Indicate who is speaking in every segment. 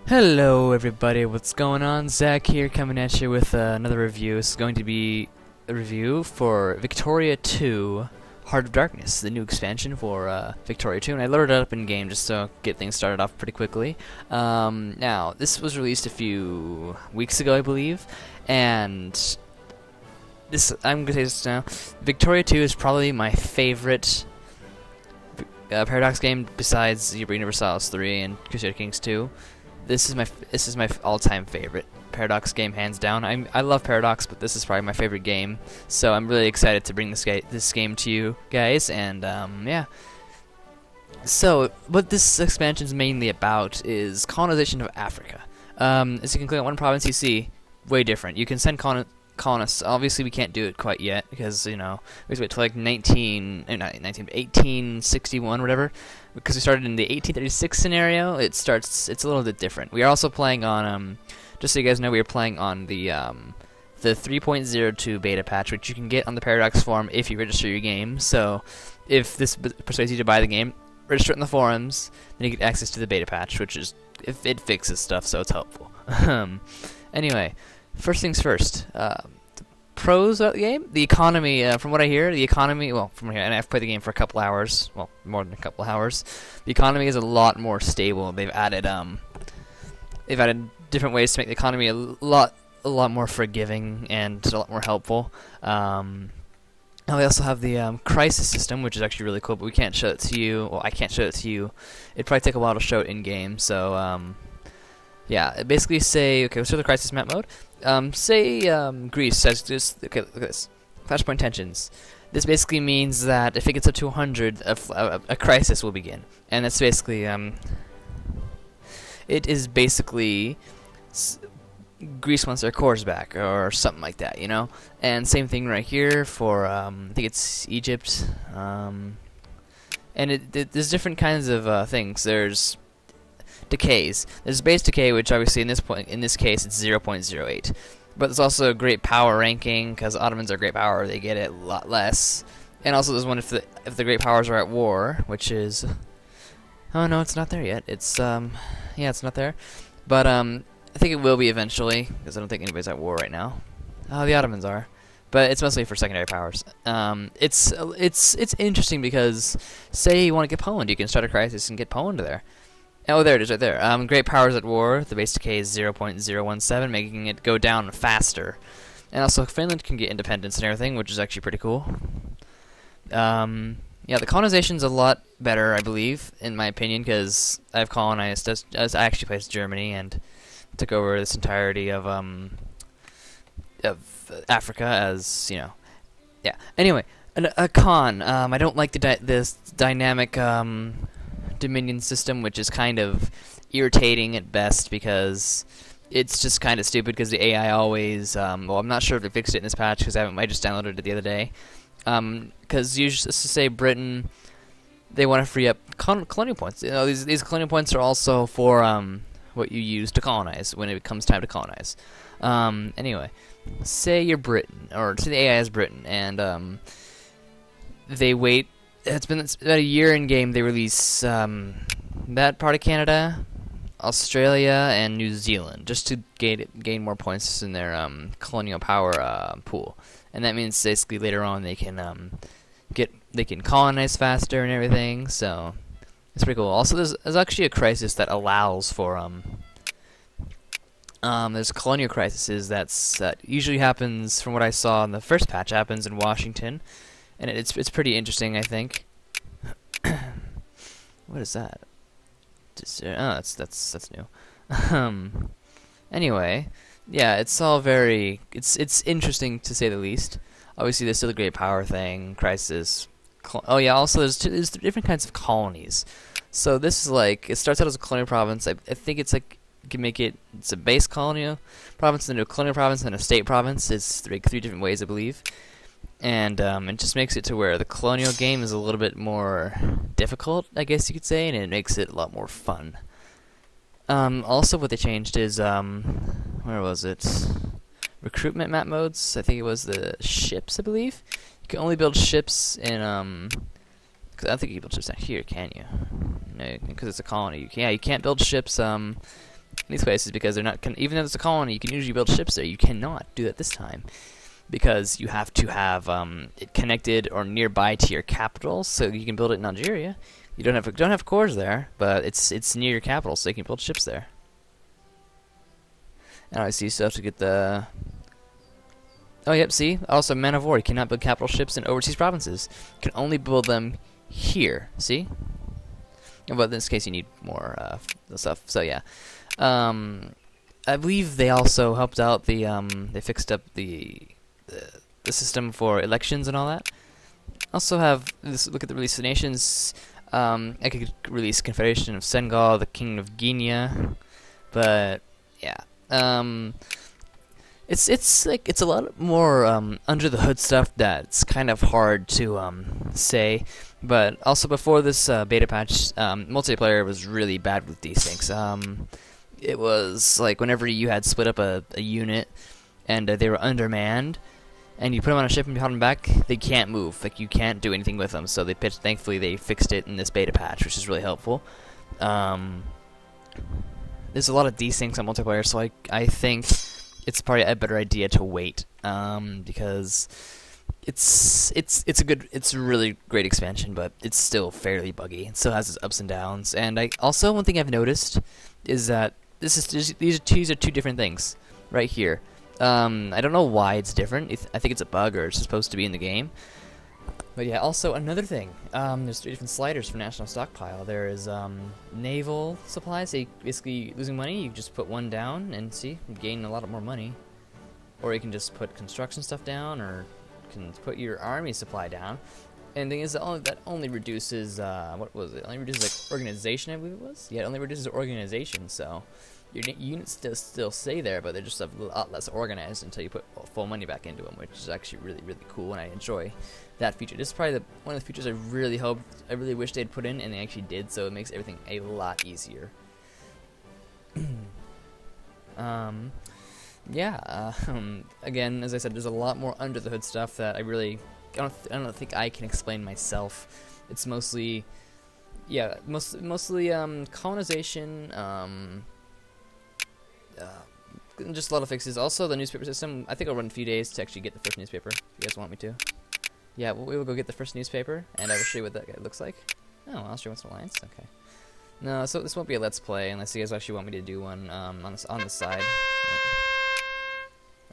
Speaker 1: Hello everybody, what's going on? Zach here coming at you with another review. This is going to be a review for Victoria 2 Heart of Darkness, the new expansion for Victoria 2, and I loaded it up in game just to get things started off pretty quickly. Now, this was released a few weeks ago, I believe, and I'm going to say this now, Victoria 2 is probably my favorite Paradox game besides Universalis 3 and Crusader Kings 2. This is my all-time favorite Paradox game, hands down. I love Paradox, but this is probably my favorite game. So I'm really excited to bring this game to you guys, and yeah. So what this expansion is mainly about is colonization of Africa. As you can click on one province, you see way different. You can send colonists. Obviously, we can't do it quite yet because we have to wait till like 1861, whatever. Because we started in the 1836 scenario, it's a little bit different. We are also playing on, just so you guys know, we are playing on the 3.02 beta patch, which you can get on the Paradox forum if you register your game. So, if this persuades you to buy the game, register it in the forums, then you get access to the beta patch, which is it fixes stuff, so it's helpful. Anyway, first things first. Pros about the game, the economy. From what I hear, the economy. Well, from here, and I've played the game for a couple hours. Well, more than a couple hours. The economy is a lot more stable. They've added different ways to make the economy a lot more forgiving and a lot more helpful. Now they also have the crisis system, which is actually really cool. But we can't show it to you. Well, I can't show it to you. It'd probably take a while to show it in game. So yeah, basically say, okay, let's show the crisis map mode. Say Greece says this. Okay, look at this. Flashpoint tensions. This basically means that if it gets up to 100, a crisis will begin, and that's basically it is basically Greece wants their cores back or something like that, you know. And same thing right here for I think it's Egypt. And there's different kinds of things. There's decays. There's base decay, which obviously in this case it's 0.08. But there's also a great power ranking, because Ottomans are great power, they get it a lot less. And also there's one if the great powers are at war, which is, oh no, it's not there yet. It's yeah, it's not there. But I think it will be eventually, because I don't think anybody's at war right now. Oh, the Ottomans are. But it's mostly for secondary powers. It's interesting because say you want to get Poland, you can start a crisis and get Poland there. Oh, there it is, right there. Great powers at war. The base decay is 0.017, making it go down faster. And also, Finland can get independence and everything, which is actually pretty cool. Yeah, the colonization's a lot better, I believe, in my opinion, because I've colonized. As I actually placed Germany and took over this entirety of Africa, as you know. Yeah. Anyway, a con. I don't like this dynamic Dominion system, which is kind of irritating at best because it's just kind of stupid because the AI always, well, I'm not sure if they fixed it in this patch because I just downloaded it the other day. Because usually, let's just say Britain, they want to free up colonial points. You know, these colonial points are also for what you use to colonize when it comes time to colonize. Anyway, say you're Britain, or say the AI is Britain, and they wait. It's about a year in game. They release that part of Canada, Australia, and New Zealand just to gain more points in their colonial power pool. And that means basically later on they can colonize faster and everything. So it's pretty cool. Also, there's actually a crisis that allows for there's colonial crises that usually happens, from what I saw in the first patch, happens in Washington. And it's pretty interesting, I think. What is that? Oh, that's new. Anyway, yeah, it's all very it's interesting to say the least. Obviously, there's still a great power thing, crisis. Oh yeah, also there's different kinds of colonies. So this is like, it starts out as a colonial province. I think it's like you can make it's a base colonial province, then a colonial province, and a state province. It's three different ways, I believe. And it just makes it to where the colonial game is a little bit more difficult, I guess you could say, and it makes it a lot more fun. Also, what they changed is, where was it? Recruitment map modes. I think it was the ships, I believe. You can only build ships in, cause I don't think you can build ships down here, can you? No, because it's a colony. You can't build ships, these places because they're not. Even though it's a colony, you can usually build ships there. You cannot do that this time because you have to have it connected or nearby to your capital, so you can build it in Algeria. You don't have cores there, but it's near your capital, so you can build ships there. And I see you still have to get the. Oh, yep, see? Also, man of war. You cannot build capital ships in overseas provinces. You can only build them here. See? But in this case, you need more stuff. So, yeah. I believe they also helped out the, they fixed up the system for elections and all that. Also have, look at the release of nations. I could release Confederation of Senegal, the Kingdom of Guinea. But, yeah. It's a lot more under the hood stuff that's kind of hard to say, but also before this beta patch, multiplayer was really bad with desyncs. It was like whenever you had split up a unit and they were undermanned, and you put them on a ship and you held them back, they can't move. Like you can't do anything with them. So thankfully they fixed it in this beta patch, which is really helpful. There's a lot of desyncs on multiplayer, so I think it's probably a better idea to wait, because it's a really great expansion, but it's still fairly buggy. It still has its ups and downs. And one thing I've noticed is that these are two different things right here. I don't know why it's different. I think it's a bug or it's supposed to be in the game. But yeah, also another thing, there's 3 different sliders for National Stockpile. There is naval supplies, so basically losing money, you just put one down and see, you gain a lot more money. Or you can just put construction stuff down, or you can put your army supply down. And the thing is that only reduces, what was it? Only reduces like organization, I believe it was? Yeah, it only reduces organization, so your units still stay there, but they're just a lot less organized until you put full money back into them, which is actually really, really cool, and I enjoy that feature. This is probably one of the features I really wish they'd put in, and they actually did, so it makes everything a lot easier. Yeah, again, as I said, there's a lot more under the hood stuff that I don't think I can explain myself. It's mostly, yeah, mostly colonization, just a lot of fixes. Also, the newspaper system, I think I'll run a few days to actually get the first newspaper, if you guys want me to. Yeah, we will go get the first newspaper, and I will show you what that guy looks like. Oh, Austria wants an alliance? Okay. No, so this won't be a let's play, unless you guys actually want me to do one on the side.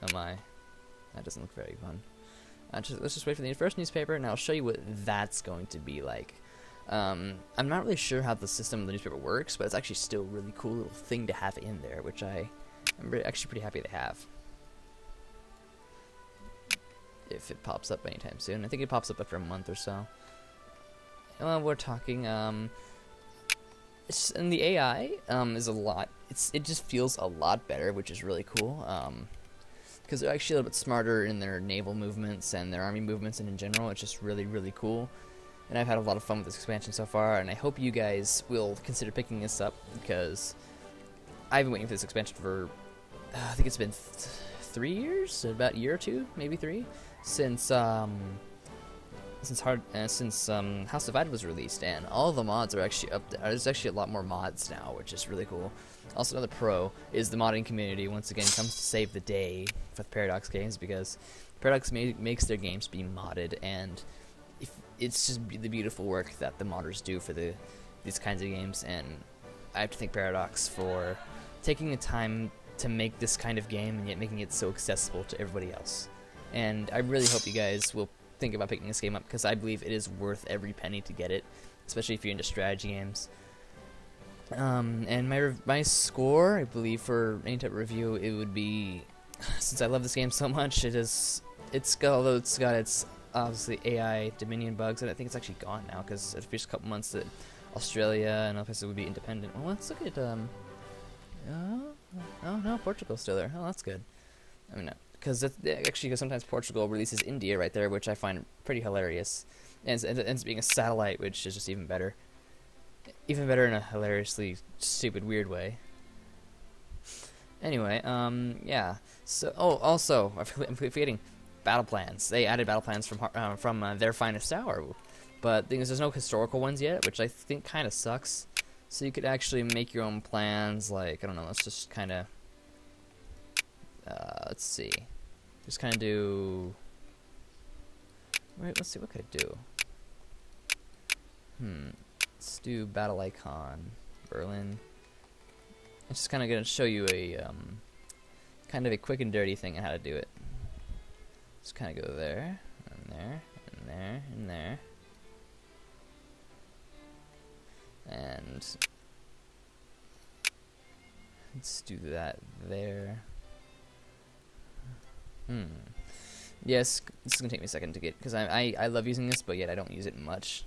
Speaker 1: Oh my. That doesn't look very fun. Let's just wait for the first newspaper, and I'll show you what that's going to be like. I'm not really sure how the system of the newspaper works, but it's actually still a really cool little thing to have in there, which I'm actually pretty happy to have. If it pops up anytime soon. I think it pops up after a month or so. Well, we're talking, and the AI, is a lot, it just feels a lot better, which is really cool, because they're actually a little bit smarter in their naval movements and their army movements, and in general, it's just really, really cool. And I've had a lot of fun with this expansion so far, and I hope you guys will consider picking this up, because I've been waiting for this expansion for, I think it's been 3 years, about a year or two, maybe 3, since House Divided was released, and all the mods are actually up there. There's actually a lot more mods now, which is really cool. Also, another pro is the modding community once again comes to save the day with Paradox games, because Paradox makes their games be modded, and it's just the beautiful work that the modders do for these kinds of games, and I have to thank Paradox for taking the time to make this kind of game and yet making it so accessible to everybody else. And I really hope you guys will think about picking this game up, because I believe it is worth every penny to get it, especially if you're into strategy games. And my score, I believe, for any type of review, it would be, since I love this game so much, although it's got its obviously AI Dominion bugs, and I think it's actually gone now, because it first couple months that Australia and other places would be independent. Well, let's look at oh no, Portugal's still there. Oh, that's good. I mean, because sometimes Portugal releases India right there, which I find pretty hilarious, and it ends up being a satellite, which is just even better. Even better in a hilariously stupid, weird way. Anyway, yeah. So, also, I'm forgetting battle plans. They added battle plans from their finest hour, but the thing is, there's no historical ones yet, which I think kind of sucks. So you could actually make your own plans, like, I don't know, let's just kind of, let's see, just kind of do, wait, let's see, what could I do? Let's do battle icon, Berlin. It's just kind of going to show you a, kind of a quick and dirty thing on how to do it. Just kind of go there, and there, and there, and there. And let's do that there. Yes, this is gonna take me a second to get, because I love using this, but yet I don't use it much.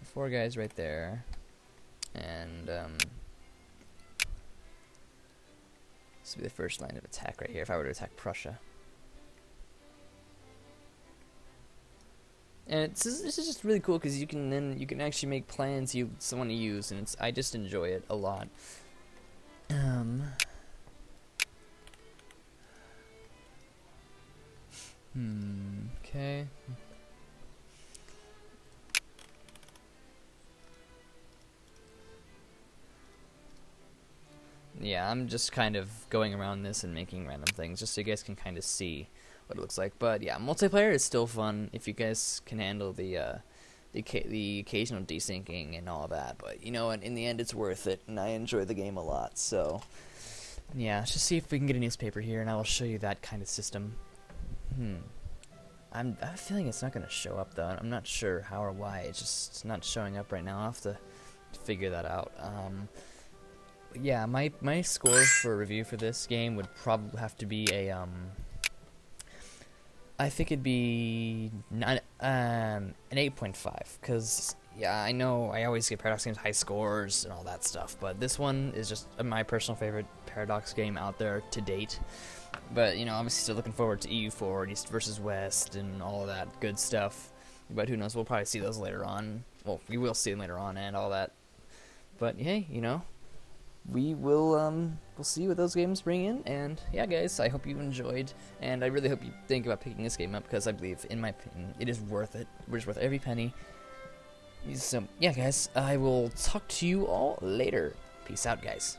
Speaker 1: 4 guys right there, and this would be the first line of attack right here if I were to attack Prussia. And this is just really cool because you can actually make plans you want to use, and I just enjoy it a lot. Okay. Yeah, I'm just kind of going around this and making random things just so you guys can kind of see what it looks like. But yeah, multiplayer is still fun if you guys can handle the occasional desyncing and all that. But you know, in the end, it's worth it, and I enjoy the game a lot. So yeah, let's just see if we can get a newspaper here, and I will show you that kind of system. I'm feeling it's not going to show up though. I'm not sure how or why. It's just not showing up right now. I'll have to figure that out. Yeah, my score for a review for this game would probably have to be a I think it'd be an 8.5, because yeah, I know I always get Paradox games high scores and all that stuff, but this one is just my personal favorite Paradox game out there to date. But you know, obviously still looking forward to EU4 and East versus West and all of that good stuff. But who knows, we'll probably see those later on. Well, we will see them later on and all that. But hey, you know, we will we'll see what those games bring in. And yeah, guys, I hope you enjoyed, and I really hope you think about picking this game up, because I believe, in my opinion, it is worth it. It's worth every penny. So yeah, guys, I will talk to you all later. Peace out, guys.